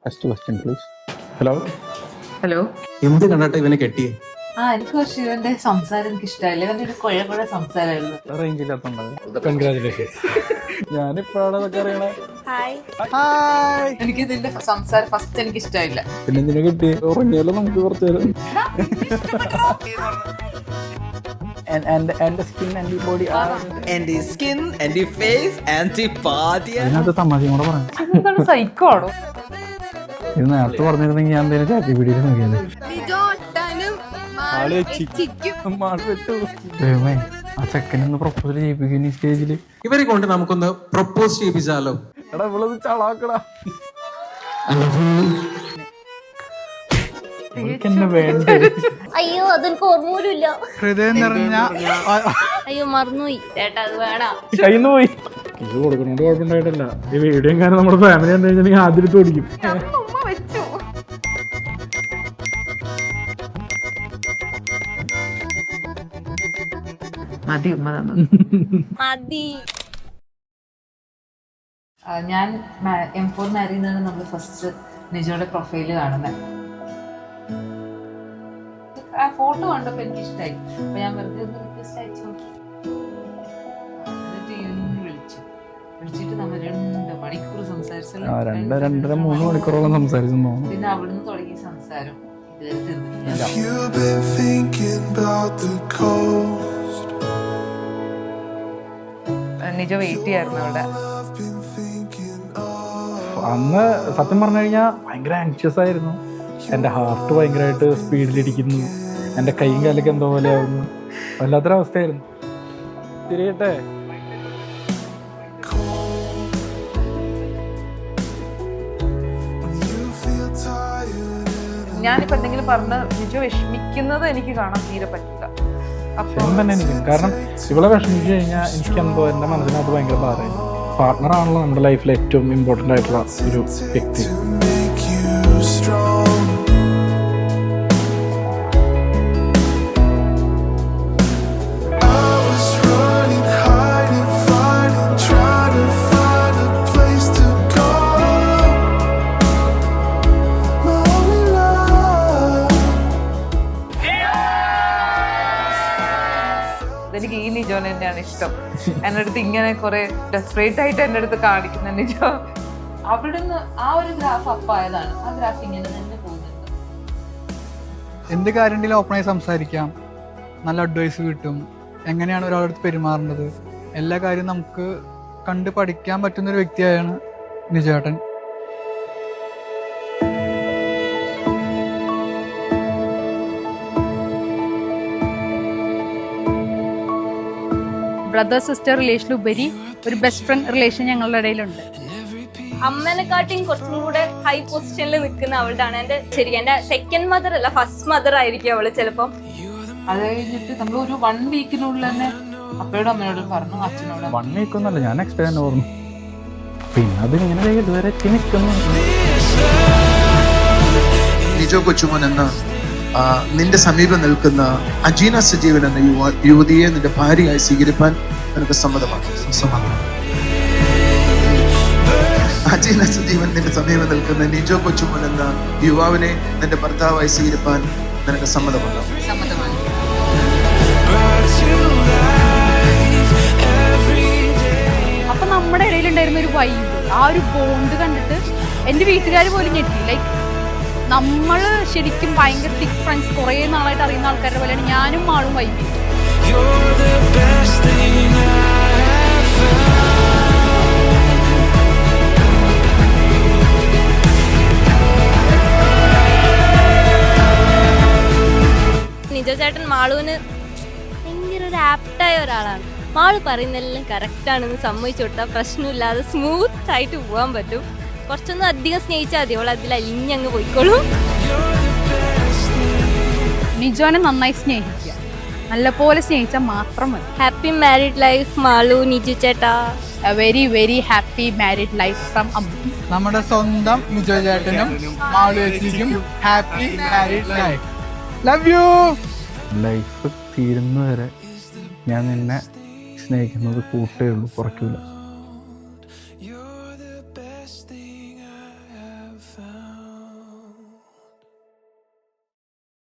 First question please. Hello hello. എന്ത് കണ്ടിട്ട് ഇവനെ കെട്ടിയേ? എനിക്ക് കുറച്ച് ഇവന്റെ സംസാരം എനിക്ക് ഇഷ്ടമായില്ല. ഇവന്റെ ഒരു കുഴപ്പമുള്ള സംസാരമായിരുന്നു. റേഞ്ച് ഇല്ലാത്തോണ്ടത്. കൺഗ്രാജുലേഷൻസ്. ഞാനിപ്പോഴാണ് അതൊക്കെ അറിയണേ. എനിക്ക് ഇതിന്റെ സംസാരം ഫസ്റ്റ് എനിക്ക് ഇഷ്ടമായില്ല. പിന്നെ എന്തിനാ കെട്ടിയേ? ഉറങ്ങിയാലോ നമുക്ക് കുറച്ചു നേരം. And the skin and the body are and the skin and the face and the body. അതിനകത്ത് തമാശയും കൂടെ പറയാം. എന്താണ് സൈക്കോ ആണോ? ഇത് നേരത്തെ പറഞ്ഞിരുന്നെങ്കിൽ ഞാൻ എന്തെങ്കിലും ചാറ്റി പിടിയിൽ നോക്കിയത്. ആ ചെക്കനൊന്ന് പ്രപ്പോസൽ ചെയ്യിപ്പിക്കും ഈ സ്റ്റേജില്. ഇവരെ കൊണ്ട് നമുക്കൊന്ന് പ്രപ്പോസ് ചെയ്യിപ്പിച്ചാലോ? എടാ ഇവളത് ചളാക്കടാ. എന്നെ വേണ്ടേ? അയ്യോ അതെനിക്ക് ഓർമ്മയില്ല. ഹൃദയം നിറഞ്ഞ അയ്യോ മറന്നുപോയി ചേട്ടാ, അത് വേണം. കയ്യിൽ പോയി. ഇത് കൊടുക്കണോണ്ട് കുഴപ്പമുണ്ടായിട്ടല്ല. ഈ വീഡിയോ കാരണം നമ്മുടെ ഫാമിലി എന്താ വെച്ചാൽ ആദ്യം ഓടിക്കും. മതി ഉമ്മ തന്നു. മതി. ഞാൻ M4 മാരിന്നാണ് നമ്മൾ ഫസ്റ്റ് നിജോയുടെ പ്രൊഫൈല് കാണുന്നത്. ആ ഫോട്ടോ കണ്ടപ്പോ എനിക്ക് ഇഷ്ടമായി. അപ്പൊ ഞാൻ വെറുതെ ഒന്ന് റിക്വസ്റ്റ് അയച്ചു നോക്കി. എന്നിട്ട് ഈവനിങ് വിളിച്ചിട്ട് നമ്മൾ 2 മണിക്കൂർ സംസാരിച്ചു. 2.5-3 മണിക്കൂറോളം സംസാരിച്ചു. പിന്നെ അവിടുന്ന് തുടങ്ങിയ സംസാരം ഇതുവരെ തീർന്നില്ല. നിജ വെയിറ്റ് ചെയ്യായിരുന്നു അവിടെ. അന്ന് സത്യം പറഞ്ഞു കഴിഞ്ഞാൽ ഭയങ്കര ആങ്ഷ്യസ് ആയിരുന്നു. എൻ്റെ ഹാർട്ട് ഭയങ്കരമായിട്ട് സ്പീഡിലിരിക്കുന്നു. എൻ്റെ കൈയും കാലൊക്കെ എന്തോ പോലെ ആവുന്നു. വല്ലാത്തൊരവസ്ഥയായിരുന്നു. തിരിയട്ടെ. ഞാനിപ്പോ എന്തെങ്കിലും പറഞ്ഞ് നിജ വിഷമിക്കുന്നത് എനിക്ക് കാണാൻ തീരെ പറ്റില്ല. അപ്പം തന്നെ എനിക്ക് കാരണം ഇവളെ വിഷമിച്ചു കഴിഞ്ഞാൽ എനിക്കെന്തോ എൻ്റെ മനസ്സിനകത്ത് ഭയങ്കര ഭാരമായി. പാർട്ട്ണറാണല്ലോ നമ്മുടെ ലൈഫിൽ ഏറ്റവും ഇമ്പോർട്ടൻ്റ് ആയിട്ടുള്ള ഒരു വ്യക്തി. എനിക്ക് ഈ നിജോനെ തന്നെയാണ് ഇഷ്ടം. എൻ്റെ അടുത്ത് ഇങ്ങനെ കുറെ ഡെസ്പറേറ്റ് ആയിട്ട് എൻ്റെ അടുത്ത് കാണിക്കുന്ന നിജോ. അവിടുന്ന് ആ ഒരു ഗ്രാഫ് അപ്പായതാണ്. ആ ഗ്രാഫ് ഇങ്ങനെ തന്നെ പോകുന്നുണ്ട്. എന്ത് കാര്യത്തിലും ഓപ്പണായി സംസാരിക്കാം, നല്ല അഡ്വൈസ് കിട്ടും, എങ്ങനെയാണ് ഒരാളടുത്ത് പെരുമാറേണ്ടത്, എല്ലാ കാര്യവും നമുക്ക് കണ്ട് പഠിക്കാൻ പറ്റുന്നൊരു വ്യക്തിയാണ് നിജേട്ടൻ. ബ്രദർ സിസ്റ്റർ റിലേഷനിലുപരി ഒരു ബെസ്റ്റ് ഫ്രണ്ട് റിലേഷൻ ഞങ്ങളുടെ ഇടയിലുണ്ട്. അമ്മേനെക്കാട്ടിയും കുറച്ചും കൂടെ ഹൈ പൊസിഷനിൽ നിൽക്കുന്ന അവളുടെ എന്റെ എന്റെ സെക്കൻഡ് മദർ അല്ല, ഫസ്റ്റ് മദർ ആയിരിക്കും അവള് ചിലപ്പോ. അത് കഴിഞ്ഞിട്ട് നമ്മൾ ഒരു 1 വീക്കിനുള്ളിൽ തന്നെ അപ്പയോടും അമ്മയോടും പറഞ്ഞു, അച്ഛനോട്. 1 വീക്കൊന്നല്ല, ഞാൻ എക്സ്പെക്ട് ഓർമ്മ. പിന്നെ അത് ഇങ്ങനെ ഇതുവരെ എത്തി നിൽക്കുന്നു. നിജോ കൊച്ചുമോൻ എന്ന നിന്റെ സമീപം നിൽക്കുന്ന അജീന സജീവൻ എന്ന യുവതിയെ നിന്റെ ഭാര്യയായി സ്വീകരിപ്പാൻ നിനക്ക് സമ്മതമാണ്. അജീന സജീവൻ നിന്റെ സമീപം നിൽക്കുന്ന നിജോ കൊച്ചുമോൻ എന്ന യുവാവിനെ നിന്റെ ഭർത്താവായി സ്വീകരിപ്പാൻ നിനക്ക് സമ്മതമാണ്. അപ്പൊ നമ്മുടെ ഇടയിലുണ്ടായിരുന്ന ഒരു വൈബ്, ആ ഒരു ബോണ്ട് കണ്ടിട്ട് എൻ്റെ വീട്ടുകാർ പോലും ഞെട്ടി. ലൈക്ക് നമ്മൾ ശരിക്കും ഭയങ്കര തിക് ഫ്രണ്ട്സ്, കുറേ നാളായിട്ട് അറിയുന്ന ആൾക്കാരുടെ പോലെയാണ് ഞാനും ആളും വൈബ്. നിജോ ചേട്ടൻ മാളുവിന് ഭയങ്കര ഒരു ആപ്റ്റായ ഒരാളാണ്. മാള് പറയുന്നതെല്ലാം കറക്റ്റാണെന്ന് സമ്മതിച്ചു കൊടുത്താൽ പ്രശ്നമില്ലാതെ സ്മൂത്ത് ആയിട്ട് പോകാൻ പറ്റും. കുറച്ചൊന്നും അധികം സ്നേഹിച്ചാൽ മതി, അവൾ അതിൽ അലിഞ്ഞങ്ങ് പോയിക്കോളൂ. നിജോനെ നന്നായി സ്നേഹിക്കുക, നല്ലപോലെ സ്നേഹിച്ചാൽ മാത്രം മതി. Happy married life Malu, Niju ചേട്ടാ. Very very happy married life from അമ്മ. നമ്മുടെ സ്വന്തം നിജോ ചേട്ടനും മാളുവേച്ചിക്കും happy married life. Love you. Life തീരുന്നവരെ ഞാൻ നിന്നെ സ്നേഹിക്കുന്നത് കൂട്ടേ ഉള്ളൂ, കുറയ്ക്കൂല.